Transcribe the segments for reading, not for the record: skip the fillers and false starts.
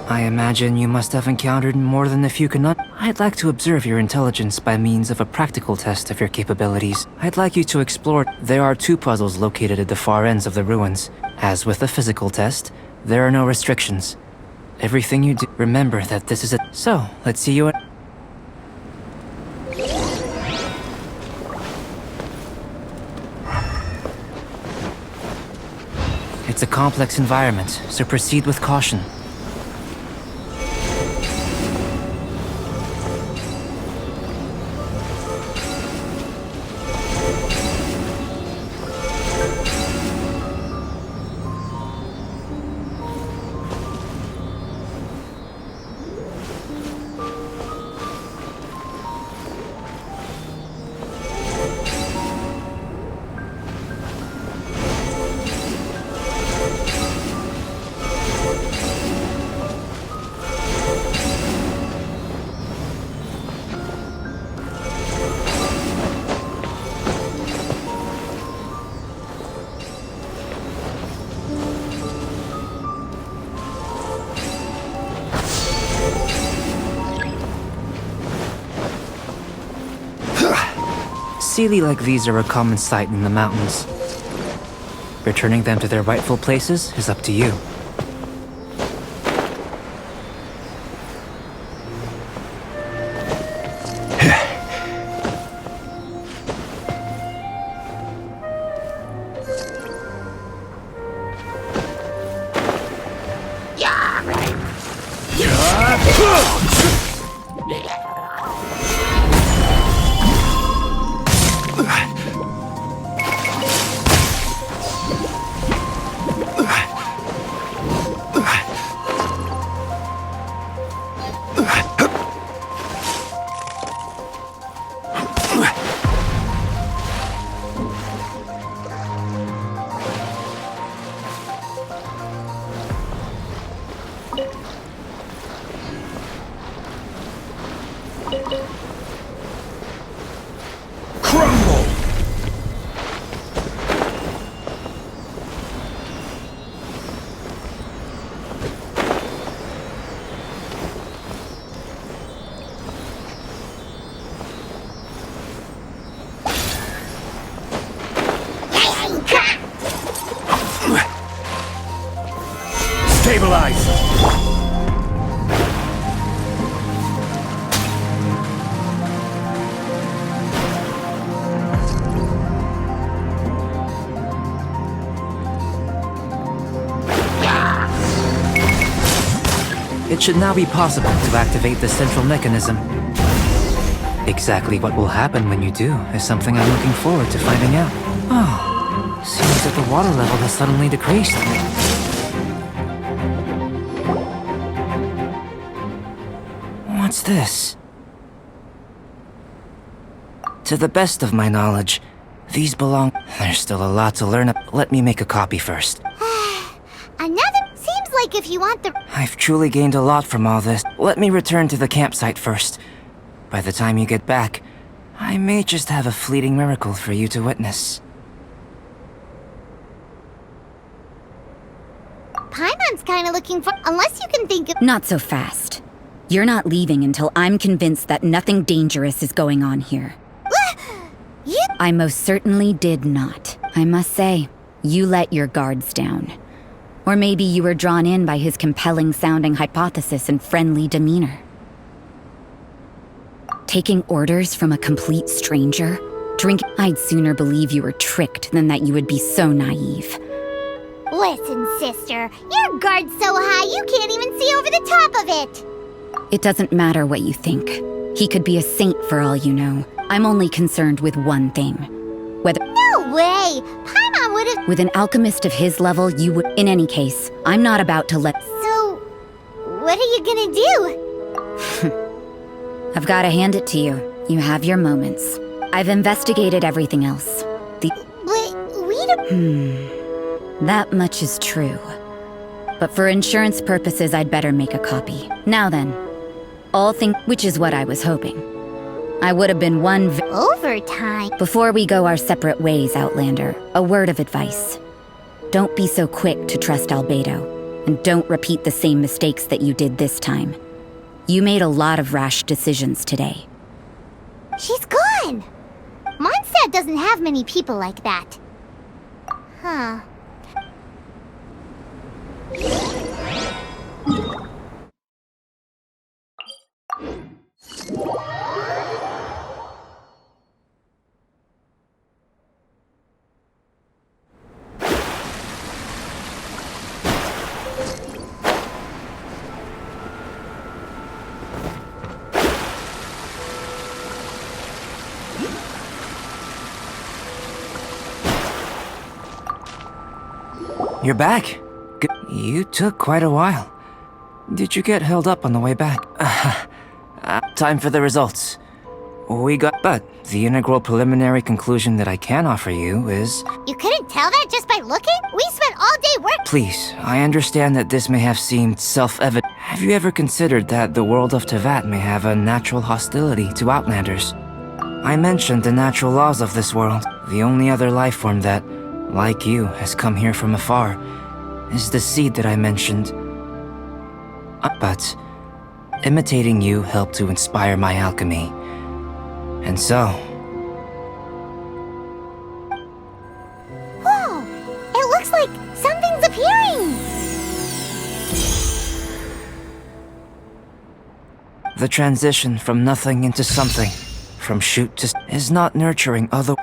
I imagine you must have encountered more than a few cannot. I'd like to observe your intelligence by means of a practical test of your capabilities. I'd like you to explore. There are 2 puzzles located at the far ends of the ruins. As with the physical test, there are no restrictions. Everything you do, remember that this is a... So, let's see you at... It's a complex environment, so proceed with caution. Sealy like these are a common sight in the mountains. Returning them to their rightful places is up to you. Stabilize! It should now be possible to activate the central mechanism. Exactly what will happen when you do is something I'm looking forward to finding out. Oh, seems that the water level has suddenly decreased. What's this? To the best of my knowledge, these belong... There's still a lot to learn. Let me make a copy first. Another... Seems like if you want the... I've truly gained a lot from all this. Let me return to the campsite first. By the time you get back, I may just have a fleeting miracle for you to witness. Paimon's kinda looking for... Unless you can think of... Not so fast. You're not leaving until I'm convinced that nothing dangerous is going on here. You... I most certainly did not. I must say, you let your guards down. Or maybe you were drawn in by his compelling-sounding hypothesis and friendly demeanor. Taking orders from a complete stranger? I'd sooner believe you were tricked than that you would be so naive. Listen, sister. Your guard's so high you can't even see over the top of it. It doesn't matter what you think. He could be a saint for all you know. I'm only concerned with one thing. Whether... No way! Paimon would've... With an alchemist of his level, you would... In any case, I'm not about to let... So... what are you gonna do? I've gotta hand it to you. You have your moments. I've investigated everything else. But we don't... That much is true. But for insurance purposes, I'd better make a copy. Now then, which is what I was hoping. I would have been Overtime? Before we go our separate ways, Outlander, a word of advice. Don't be so quick to trust Albedo, and don't repeat the same mistakes that you did this time. You made a lot of rash decisions today. She's gone! Mondstadt doesn't have many people like that. Huh. You're back? You took quite a while. Did you get held up on the way back? Time for the results. But the integral preliminary conclusion that I can offer you is... You couldn't tell that just by looking? We spent all day working. Please, I understand that this may have seemed self-evident. Have you ever considered that the world of Tevat may have a natural hostility to Outlanders? I mentioned the natural laws of this world. The only other life form that, like you, has come here from afar, is the seed that I mentioned. But imitating you helped to inspire my alchemy. And so... Whoa! It looks like something's appearing! The transition from nothing into something, from shoot to... is not nurturing other...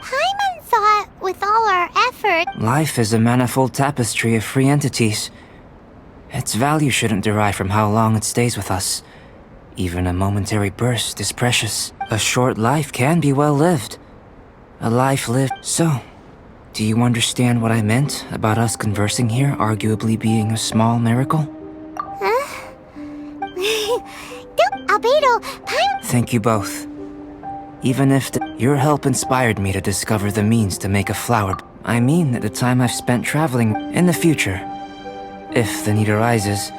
Paimon thought, with all our effort... Life is a manifold tapestry of free entities. Its value shouldn't derive from how long it stays with us. Even a momentary burst is precious. A short life can be well lived. A life lived... So, do you understand what I meant about us conversing here arguably being a small miracle? Huh? Albedo, Paimon... Thank you both. Even if your help inspired me to discover the means to make a flower. I mean that the time I've spent traveling in the future, if the need arises,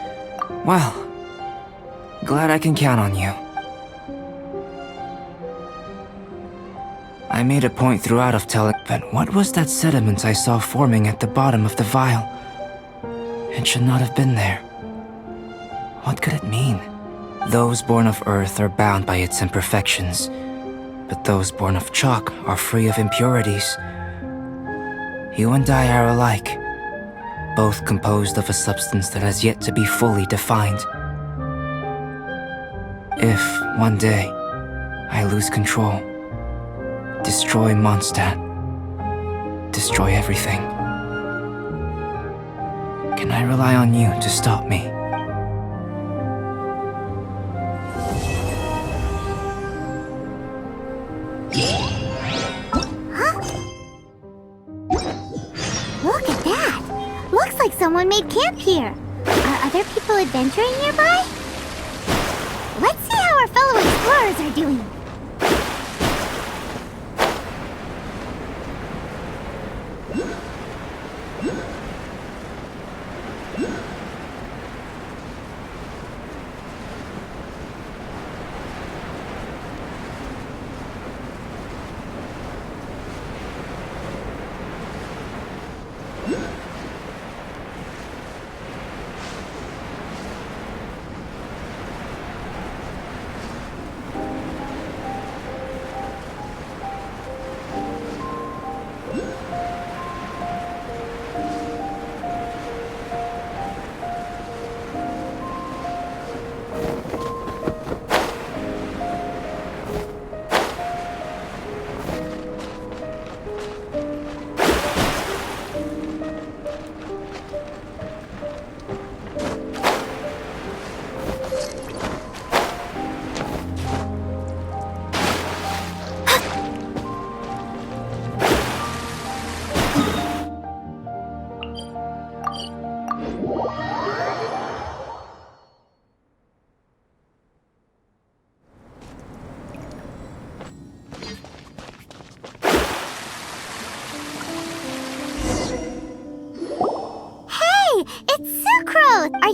well, glad I can count on you. I made a point throughout of telling, but what was that sediment I saw forming at the bottom of the vial? It should not have been there. What could it mean? Those born of Earth are bound by its imperfections, but those born of chalk are free of impurities. You and I are alike, both composed of a substance that has yet to be fully defined. If, one day, I lose control, destroy Mondstadt, destroy everything, can I rely on you to stop me? Look at that! Looks like someone made camp here. Are other people adventuring nearby? Let's see how our fellow explorers are doing.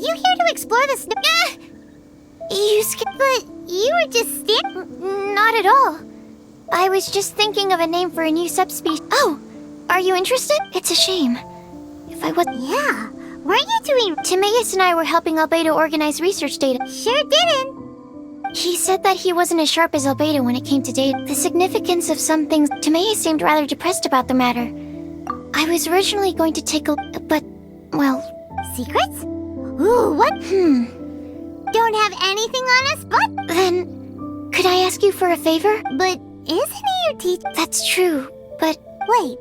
you here to explore the You scared, but you were just Not at all. I was just thinking of a name for a new subspecies. Oh, are you interested? It's a shame. If I was... Yeah, weren't you doing... Timaeus and I were helping Albedo organize research data. Sure didn't. He said that he wasn't as sharp as Albedo when it came to data. The significance of some things... Timaeus seemed rather depressed about the matter. I was originally going to take a... but... well... Secrets? Ooh, what? Don't have anything on us, but... Then... could I ask you for a favor? But isn't he your teacher? That's true, but... Wait,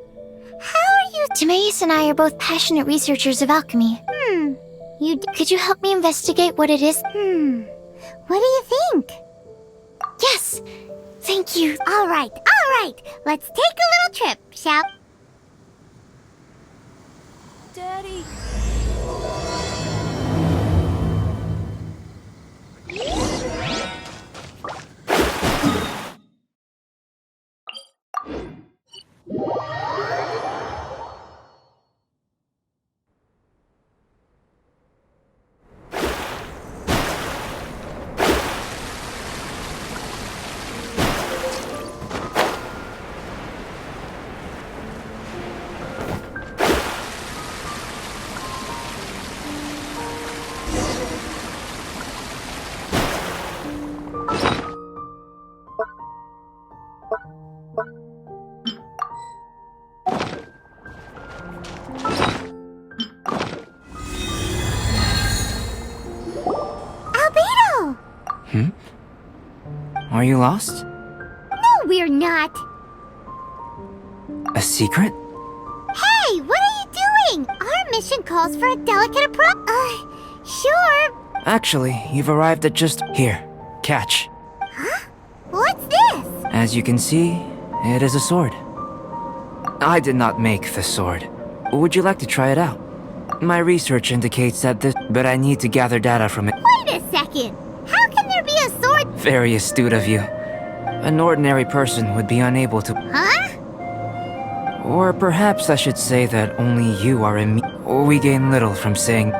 how are you... Timaeus and I are both passionate researchers of alchemy. Could you help me investigate what it is? What do you think? Yes! Thank you. Alright. Let's take a little trip, shall we? Daddy! Are you lost? No, we're not. A secret? Hey, what are you doing? Our mission calls for a delicate approach. Sure. Actually, you've arrived at just... Here, catch. Huh? What's this? As you can see, it is a sword. I did not make the sword. Would you like to try it out? My research indicates that this... but I need to gather data from it. Wait a second. How can there be a sword? Very astute of you. An ordinary person would be unable to... Huh? Or perhaps I should say that only you are we gain little from saying...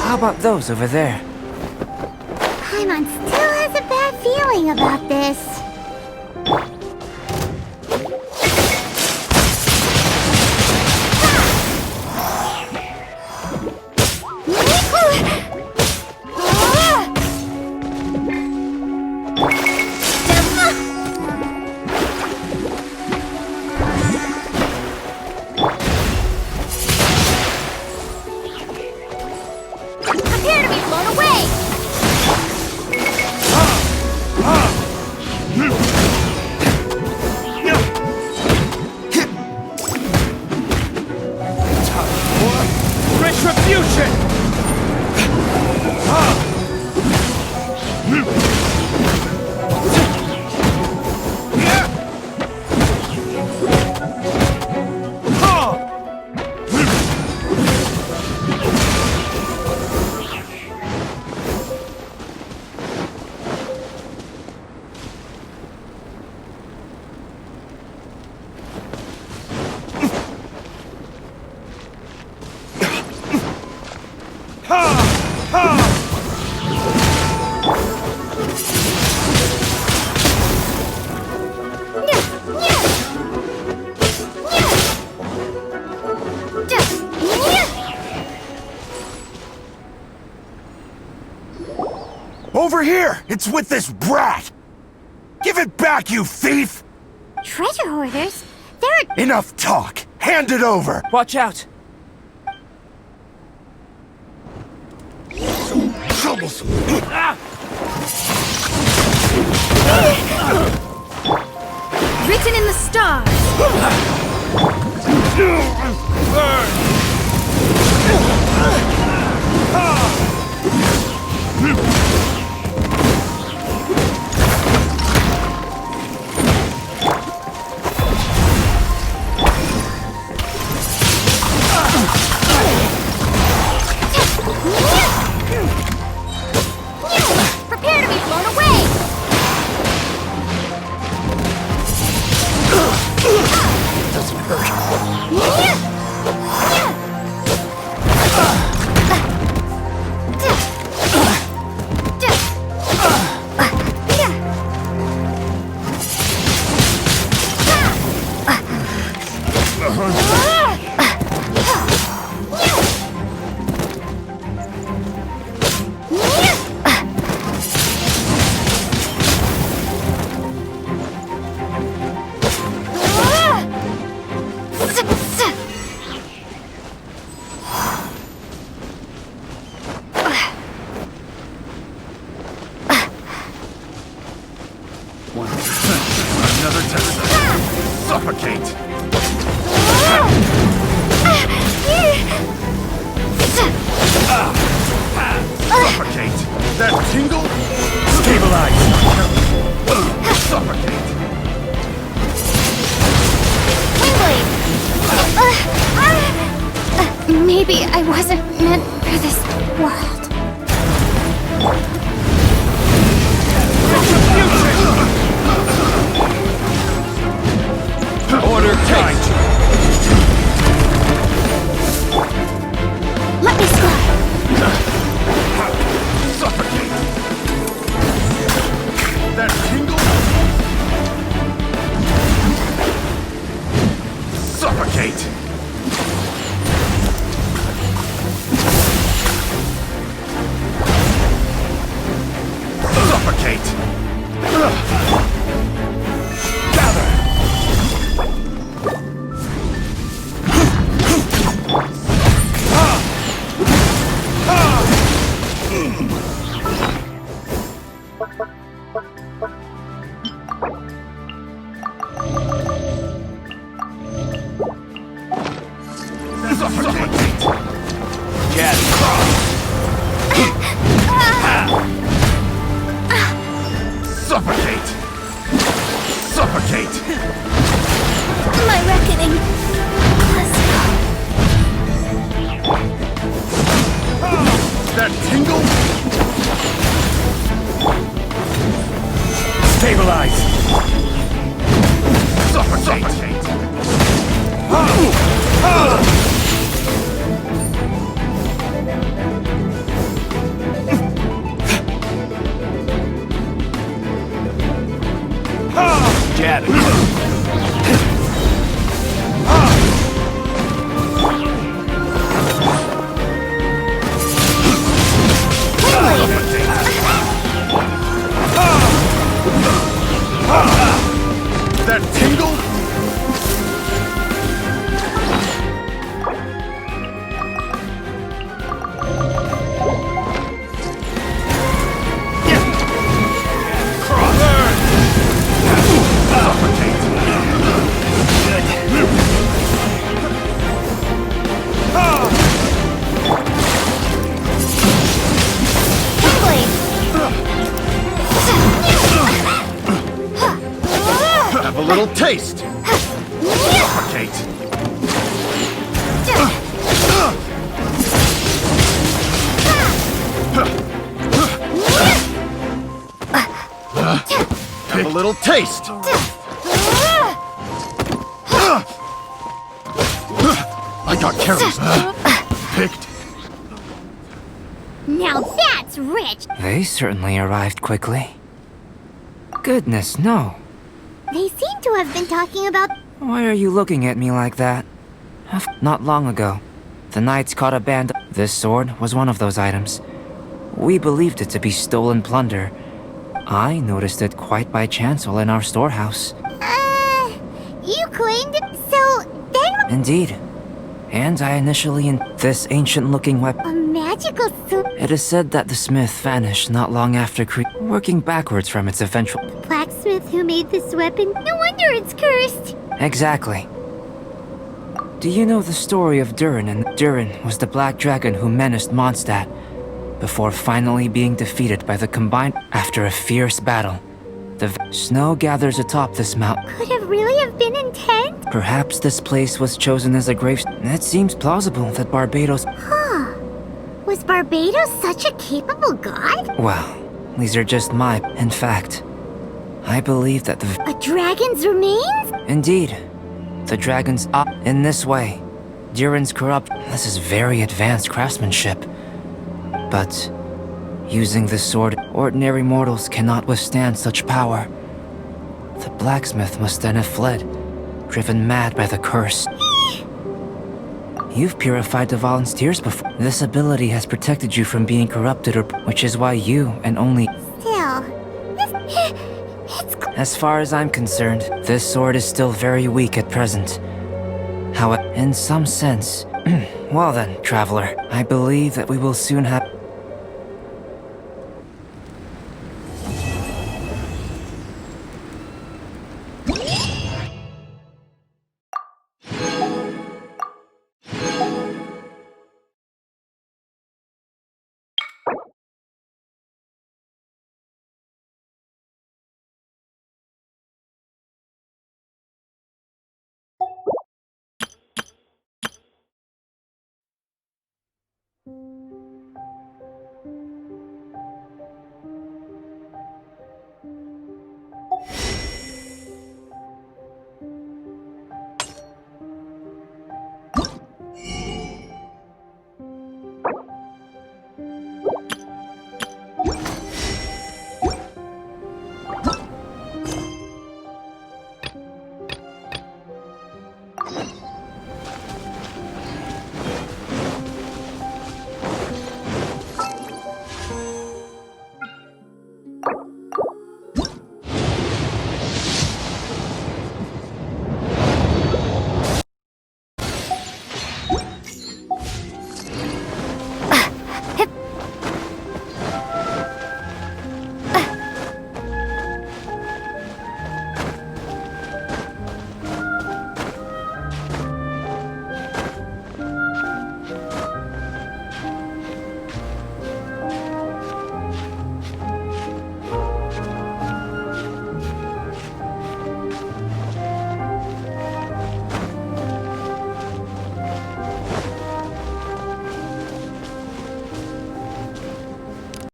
How about those over there? Paimon still has a bad feeling about this. Prepare to be blown away! Over here! It's with this brat! Give it back, you thief! Treasure hoarders? They're... Enough talk! Hand it over! Watch out! Troublesome! written in the stars! Prepare to be blown away! Doesn't hurt. Another test. Suffocate! Suffocate! That tingle? Stabilize! Suffocate! Windblade! Maybe I wasn't meant for this world. Order tight! Let me slide. Suffocate! That tingle? Suffocate! Suffocate! Gather! Suffocate! Get Suffocate! Suffocate! My reckoning. That tingle? Stabilize! Suffocate! Get it! That tingle? Have a little taste. Suffocate. Have a little taste. I got carrots. Picked. Now that's rich! They certainly arrived quickly. Goodness, no. They seem to have been talking about... Why are you looking at me like that? Not long ago, the knights caught a band. This sword was one of those items. We believed it to be stolen plunder. I noticed it quite by chance while in our storehouse. You claimed it, so then Indeed. And I initially this ancient-looking weapon. a magical sword. It is said that the smith vanished not long after working backwards from its eventual... Blacksmith who made this weapon. No wonder it's cursed. Exactly. Do you know the story of Durin? And Durin was the black dragon who menaced Mondstadt, before finally being defeated by the combined... After a fierce battle, the snow gathers atop this mountain. Could it really have been intent? Perhaps this place was chosen as a grave... It seems plausible that Barbados... Huh. Was Barbados such a capable god? Well, these are just my... In fact, I believe that the... A dragon's remains? Indeed. The dragon's up in this way. Durin's corrupt... This is very advanced craftsmanship. But... using this sword, ordinary mortals cannot withstand such power. The blacksmith must then have fled, driven mad by the curse. You've purified the volunteers before. This ability has protected you from being corrupted, which is why you, and only... Still, it's... As far as I'm concerned, this sword is still very weak at present. However, in some sense... Well then, traveler, I believe that we will soon have...